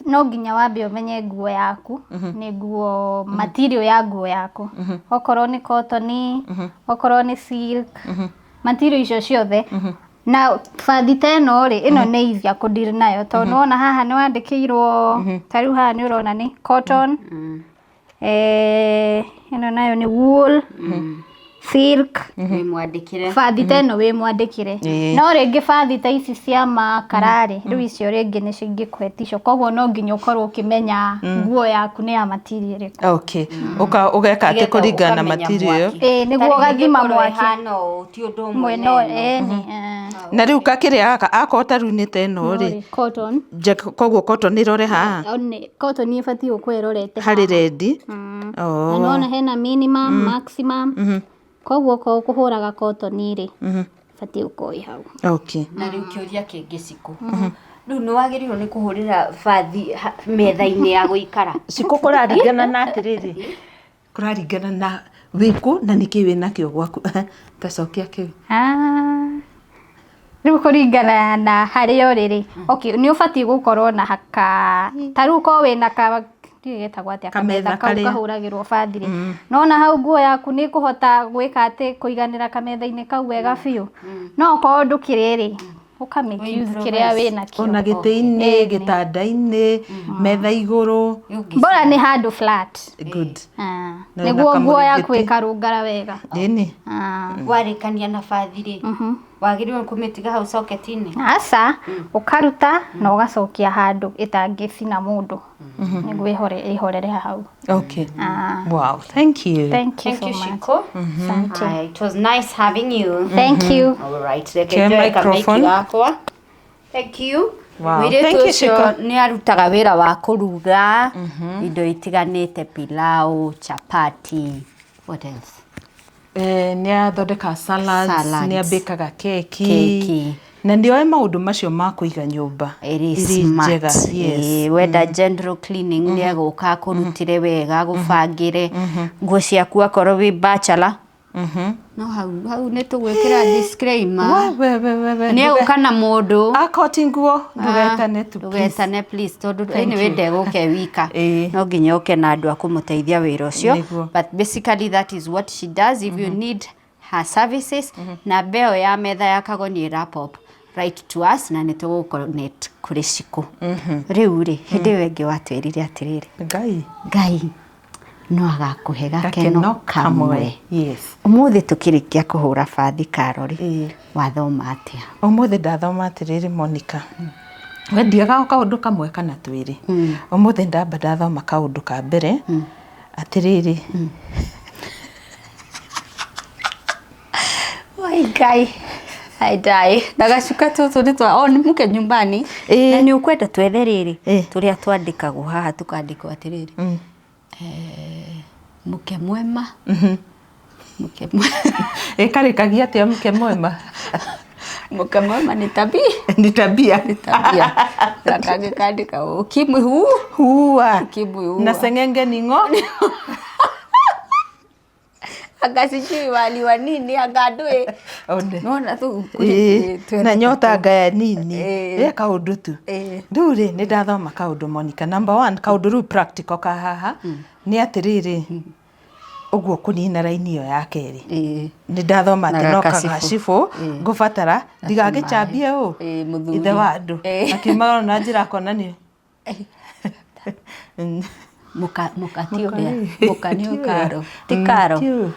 No nginya wambe umenye nguo yaku ni nguo material ya nguo yaku okorwo ni cotton okorwo ni silk material icio ciothe na bathi teno ri ino ni ithia kudiri nayo tondu wona haha ni wandikirwo tariu haha ni urona ni cotton ino nayo ni wool silk wimwandikire bathi teno wimwandikire no ringi bathi ta ici cia makarari riu icio ringi ni cingikwetisho koguo no nginya ukorwo ukimenya nguo yaku ni ya material Okay. Ugeka ati kũringana na material. niguo gathima mwaki hano ti undu mweno Na riu kakĩrĩa gaka akorwo ta riu nĩ ta ĩno rĩ cotton koguo cotton ĩrore haha cotton ibatiĩ gũkorwo ĩrorete harĩ rendi. na nona hena minimum maximum koguo ko kuhuraga cotton ri batiĩ gũkorwo ĩ hau. Okay. na riu kiuria kingi Ciko riu ni wagirirwo ni kuhurira bathi metha-inĩ ya guikara Ciko kũraringana na atĩrĩrĩ kũraringana na wĩkũ na nĩkĩ wĩna kĩo gwaku tacokia kĩu. Riu kũringana na harĩa ũrĩ okay ni ũbatiĩ gũkorwo na haka ta riu ko wĩna ka getagwo atia kametha kau kahuragirwo bathi ri nona hau nguo yaku ni kuhota gwika ati kuiganira kametha-inĩ kau wega biũ no ko ndukiriri uka make use kiria wina kio ona gĩtĩ-inĩ gĩtanda-inĩ metha igũrũ bora ni handũ flat good niguo nguo yaku ikarungara wega nini warikania na bathi ri wagirirwo kumitiga hau socket-inĩ asa ukaruta na ugacokia handũ itangĩcina mũndũ niguo ihorere hau. Okay. Wow, thank you so much Ciko. It was nice having you. Thank you. All right, microphone. Thank you. Wow, thank you Ciko. Ni arutaga wira wa kuruga indo itiganite pilau, chapati, what else? Ni athondeka salads, ni abikaga keki. Na ndio maundu macio ma kuiga nyumba iri njega. Wenda general cleaning ni agoka kurutire wega gubangire nguo ciaku akorwo wi bachelor no hau ni tugwikira disclaimer ni agoka na mundu akoti nguo ndugetane please tondu ni wende guke wika no nginya uke na andu akumuteithia wira ucio but basically that is what she does if you need her services na beo ya metha ya Kagoni wrap-up right to us na nitugo connect kuri Ciko riu ri hindi wengi watwirire atiriri Ngai no agakuhe gakeno kamwe umuthi tukirikia kuhura bathi Karori wathoma atia umuthi ndathoma atiriri Monica wendiaga kaundu kamwe kana twiri umuthi ndamba ndathoma kaundu ka mbere atiriri Ngai Aidai nagacuka tutu ni twa ni muke nyumbani na ni ukwenda twethe riri turia twandikagwo haha tukandikwo atiriri muke mwema muke karikagia atia muke mwema muke mwema ni tabia na kage kandika ukimwi huwa na sengenge ningo akasijui wali wa nini agandwe nona tu na nyota ngaya nini kaundu tu nduri ni ndathoma kaundu Monica number 1 kaundu ru practical ka haha ni atiriri uguo kunina raini yo ya keri ni ndathoma ati no kagacibu ngubatara ndigagicambie ithe wa andu akimagana na njira kona ni mukatio mukanio karo tikaro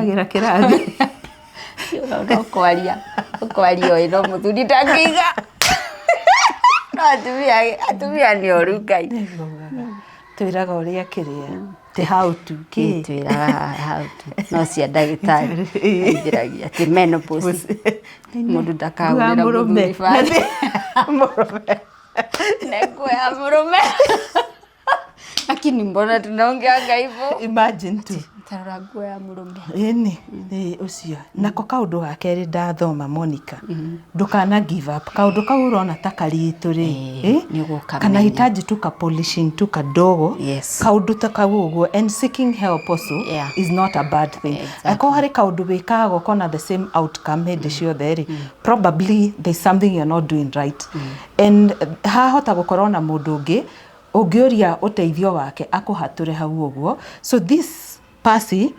agira kirathi okwaria ino muthuri ndakiga no atumia ni oru Ngai twiraga uria kiria ti how to twiraga how to no cia ndagitari ndiragia ti menopause mundu ndakaurira murume nego ya murume Lakini mbona tunaongeanga hivyo? Imagine tu. Tarora nguo ya murume. Eni, ucio. Nako kaundu ga keri ndathoma Monica. Ndukana give up. Kaundu kau urona ta karitu ri. Kana hitaji tu ka polishing tu kadogo. Kaundu ta kau uguo and seeking help also is not a bad thing. Ako hari kaundu wikago kona the same outcome hindi ciothe ri. Probably there's something you're not doing right. And hahota gukorwo na mundu ungi ungioria uteithio wake akuhature hau uguo. So this Pasi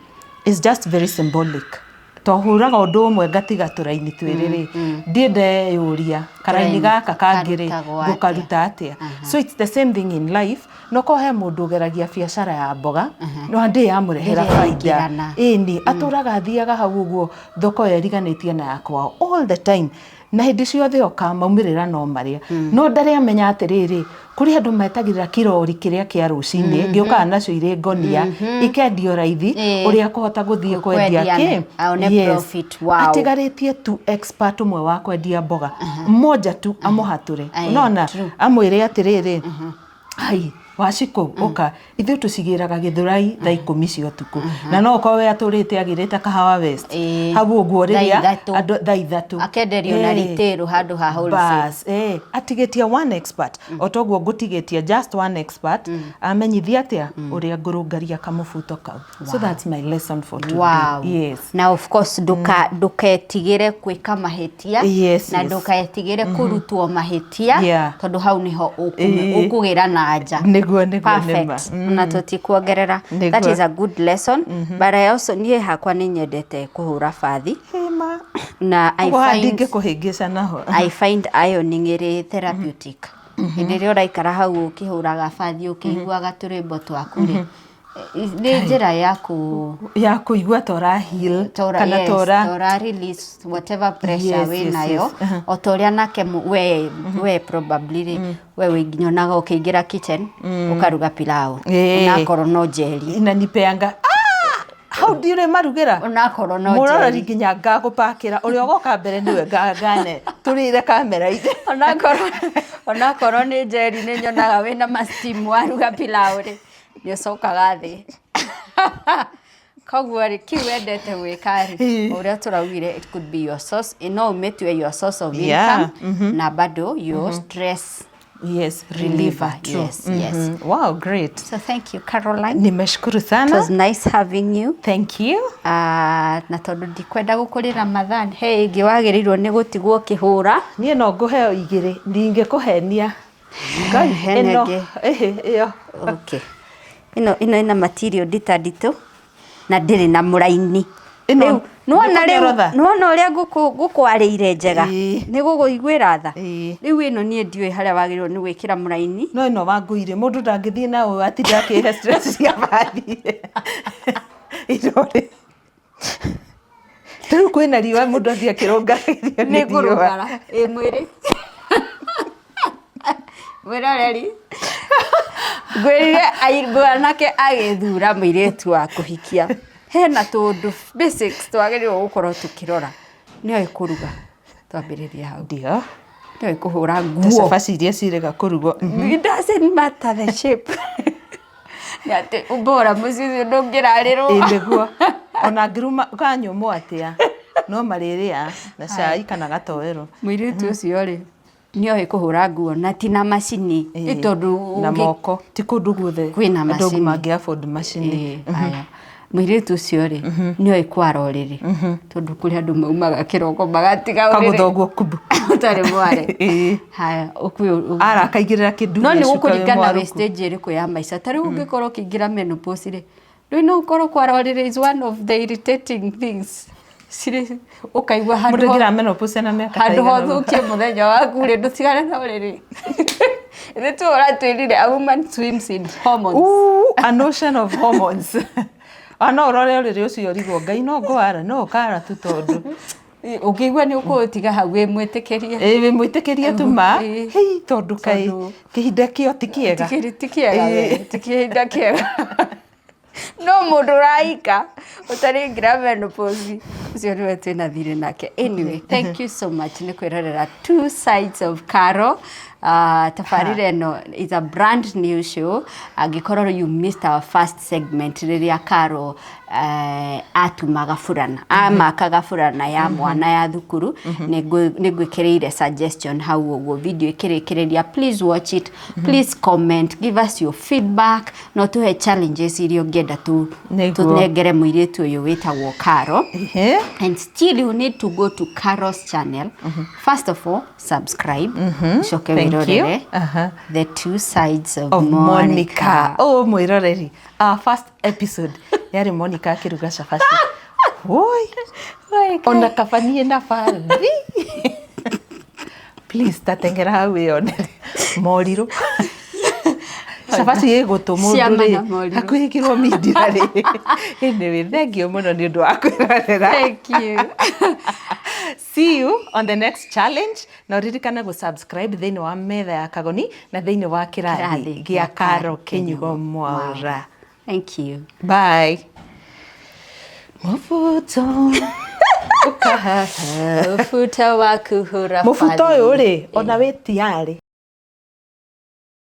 is just very symbolic. Tohuraga undu umwe ngatiga turaini twiriri ndiende yuria karaini gaka kangiri gukaruta atia. So it's the same thing in life. Noko he mundu geragia biacara ya mboga no ndi yamurehera faida ini aturaga thiaga hau uguo thoko yeriganitie na yakwa all the time na hindi ciothe okamaumirira no maria no ndari amenya atiriri kuri andu metagirira kirori kiria kia rucini ngioka nacio ire ngonia ikendio raithi uria kuhota guthie kwendia ki profit. Wow. Atigaritie tu expert umwe wa kwendia mboga mmoja tu amuhature unaona amwire atiriri ai washiko oka ithu tucigiraga githurai thaa 10 cia utuku na no ko we aturite agirite kahawa west habu uguo riria andu thaa 3 akenderio na ritiru handu ha wholesale bas atigetia one expert otoguo ngutigetia just one expert amenyithia atia uria ngurungaria kamubuto kau. So that's my lesson for today. Wow. Yes. Now of course nduketigire kwika mahitia na nduketigire kurutwo mahitia tondu hau niho ukugira na nja. Perfect. Na tutikuongerera. That is a good lesson. But I also nie hakwa ni nyendete kuhura fathi. Na I find ironing iri therapeutic. Hindi rio raikara hau ukihuraga fathi ukiguaga turimbo twaku ri. Ni njira ya kuigua tora heal kana tora release whatever pressure we nayo otoria nake we probably we winginyonaga ukiingira kitchen ukaruga pilau onakorwo no jeli inanipeanga how do you marugira onakorwo no jeli murorari nginya ngagupakira uria ugoka mbere niwe ngane turire kamera ide onakorwo ni jeli ni nyonaga wina mastimu waruga pilau ri ni sokaga thi kogwo ri kiwendete wikari uria turaugire it could be your source no metwe your source of income na bado your stress reliever. Yes. Wow, great. So thank you Caroline. Nimeshukuru sana. It was nice having you. Thank you. Na tondu ndikwenda gukurira Ramadhan he ingi wagirirwo ni gutigwo kihura nie no nguheo igiri ndingikuhenia Ngai iyo okay ino ina material nditandito na ndiri na muraini ino nuona uria gukwarire njega ni guguiguira tha riu ino nie ndiwe haria wagirwo ni gwikira muraini no ino wanguire mundu ndangithie na u atinde akihe stress cia bathi irore riu kwina riwa mundu athia kirungagirio ni ngurugara mwiri Werareri. Gwirire aigwa nake agithura muiretu wa kuhikia. Hena tundu basics twagerirwo gukorwo tukirora. Nio ikuruga. Twambiriria hau. Ndio. Nio ikuhura nguo. Cabaci iria cirega kurugo. It doesn't matter the shape. Nate ubora mucicio ndungirarirwo. Niguo. Ona ngiruma kanyumu atia. No mariria na cai kana gatowero. Muiretu ucio ri nio ikuhura nguo na tina macini itondu na moko ti kundu guothe kwina macini ndogu mangi afford macini aya muiretu ucio ri nio ikwara uriri tondu kuri andu maumaga kiroko magatiga uriri kaguthoguo kubu utari mware haya ukuyo ara kaigirira kindu no ni gukurikana we stage iriku ya maica tari ungikorwo kingira menopause ri no ukorwo kwara uriri is one of the irritating things siri ukaigwa handu mugira menopause na miaka handu hothukie muthenya waku ri ndutigane na uriri Itu ora twirire a woman swims in hormones. Ooh, an ocean of hormones. Ana urore uriri ucio rigo Ngai no ngwara no kara tu tondu ukigwa ni ukutiga hau we mwitikirie we mwitikirie tu ma hei tondu kai kihinda kio tikiega tikihinda kiega no mundu raika utari ngira menopause ucio ni wetu na thire nake. Anyway, thank you so much ni kwirorera two sides of Caro. tabarĩra ĩno is a brand new show. Angĩkorwo you missed our first segment rĩrĩa Karo atumaga burana amakaga burana ya mwana ya thukuru nĩngwĩkĩrĩire suggestion hau ũguo video ĩkĩrĩkĩrĩria. Please watch it, please comment, give us your feedback, no tũhe challenges iria ũngĩenda tũnengere mũirĩtu ũyũ wĩtagwo Karo. And still you need to go to Karo's channel. First of all, subscribe. Coke wirorere The Two Sides of Monica. Oh, mwiroreri, our first episode yari Monica akiruga cabaci. Oi, ona kabanie na bathi. Please tatengera hau ĩonere morirũ. Cabaci ĩgũtũ mũndũ akwĩkĩrwo mindira rĩ. Anyway, thank you mũno nĩ ũndũ wa kwĩrorera. Thank you. See you on the next challenge. Na ririkana go subscribe thĩinĩ wa Metha ya Kagoni na thĩinĩ wa kĩrathi gĩa Karo Kĩnyugo Mwaura. Thank you. Bye. Mufuto. Mufuto wa kuhura Mufuto ũyũ rĩ ona wĩ tiarĩ.